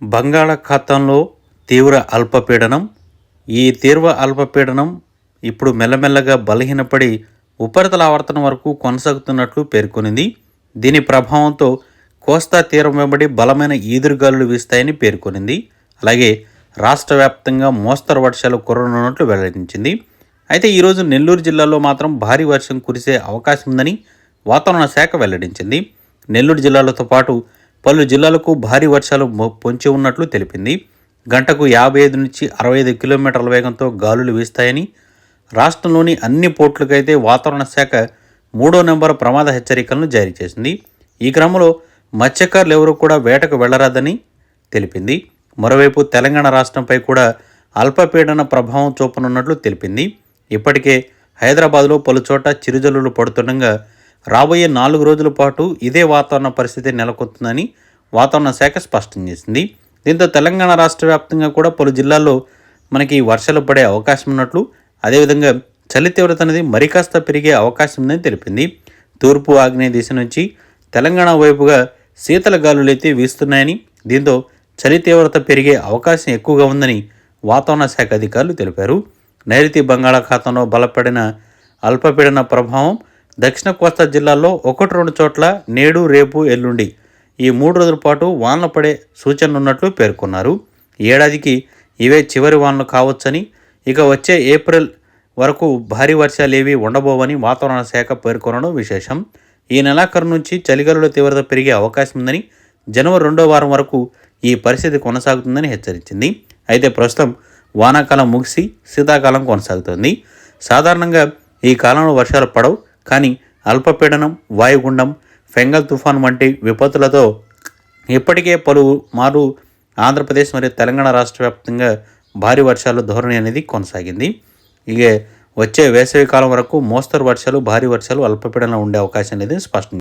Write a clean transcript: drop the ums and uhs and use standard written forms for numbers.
బంగాళాఖాతంలో తీవ్ర అల్పపీడనం. ఈ తీవ్ర అల్పపీడనం ఇప్పుడు మెల్లమెల్లగా బలహీనపడి ఉపరితల ఆవర్తనం వరకు కొనసాగుతున్నట్లు పేర్కొనింది. దీని ప్రభావంతో కోస్తా తీరం వెంబడి బలమైన ఈదురుగాలులు వీస్తాయని పేర్కొనింది. అలాగే రాష్ట్ర వ్యాప్తంగా మోస్తరు వర్షాలు కురవనున్నట్లు వెల్లడించింది. అయితే ఈరోజు నెల్లూరు జిల్లాలో మాత్రం భారీ వర్షం కురిసే అవకాశం ఉందని వాతావరణ శాఖ వెల్లడించింది. నెల్లూరు జిల్లాలతో పాటు పలు జిల్లాలకు భారీ వర్షాలు పొంచి ఉన్నట్లు తెలిపింది. గంటకు 55 నుంచి 65 కిలోమీటర్ల వేగంతో గాలులు వీస్తాయని, రాష్ట్రంలోని అన్ని పోర్టులకైతే వాతావరణ శాఖ 3వ నెంబర్ ప్రమాద హెచ్చరికలను జారీ చేసింది. ఈ క్రమంలో మత్స్యకారులు ఎవరూ కూడా వేటకు వెళ్లరాదని తెలిపింది. మరోవైపు తెలంగాణ రాష్ట్రంపై కూడా అల్పపీడన ప్రభావం చూపనున్నట్లు తెలిపింది. ఇప్పటికే హైదరాబాద్లో పలుచోట చిరుజల్లులు పడుతుండగా రాబోయే 4 రోజుల పాటు ఇదే వాతావరణ పరిస్థితి నెలకొంటుందని వాతావరణ శాఖ స్పష్టం చేసింది. దీంతో తెలంగాణ రాష్ట్ర వ్యాప్తంగా కూడా పలు జిల్లాల్లో మనకి వర్షాలు పడే అవకాశం ఉన్నట్లు, అదేవిధంగా చలి తీవ్రత అనేది మరికాస్త పెరిగే అవకాశం ఉందని తెలిపింది. తూర్పు ఆగ్నేయ దిశ నుంచి తెలంగాణ వైపుగా శీతల గాలులు అయితే వీస్తున్నాయని, దీంతో చలి తీవ్రత పెరిగే అవకాశం ఎక్కువగా ఉందని వాతావరణ శాఖ అధికారులు తెలిపారు. నైరుతి బంగాళాఖాతంలో బలపడిన అల్పపీడన ప్రభావం దక్షిణ కోస్తా జిల్లాల్లో 1-2 చోట్ల నేడు, రేపు, ఎల్లుండి ఈ 3 రోజుల పాటు వానలు పడే సూచనలున్నట్లు పేర్కొన్నారు. ఏడాదికి ఇవే చివరి వానలు కావచ్చని, ఇక వచ్చే ఏప్రిల్ వరకు భారీ వర్షాలేవీ ఉండబోవని వాతావరణ శాఖ పేర్కొనడం విశేషం. ఈ నెలాఖరు నుంచి చలిగాలుల తీవ్రత పెరిగే అవకాశం ఉందని, జనవరి 2వ వారం వరకు ఈ పరిస్థితి కొనసాగుతుందని హెచ్చరించింది. అయితే ప్రస్తుతం వానాకాలం ముగిసి శీతాకాలం కొనసాగుతుంది. సాధారణంగా ఈ కాలంలో వర్షాలు పడవు, కానీ అల్పపీడనం, వాయుగుండం, ఫెంగల్ తుఫాన్ వంటి విపత్తులతో ఇప్పటికే పలుమారు ఆంధ్రప్రదేశ్ మరియు తెలంగాణ రాష్ట్ర వ్యాప్తంగా భారీ వర్షాలు ధోరణి అనేది కొనసాగింది. ఇక వచ్చే వేసవి కాలం వరకు మోస్తరు వర్షాలు, భారీ వర్షాలు, అల్పపీడనం ఉండే అవకాశం అనేది స్పష్టం.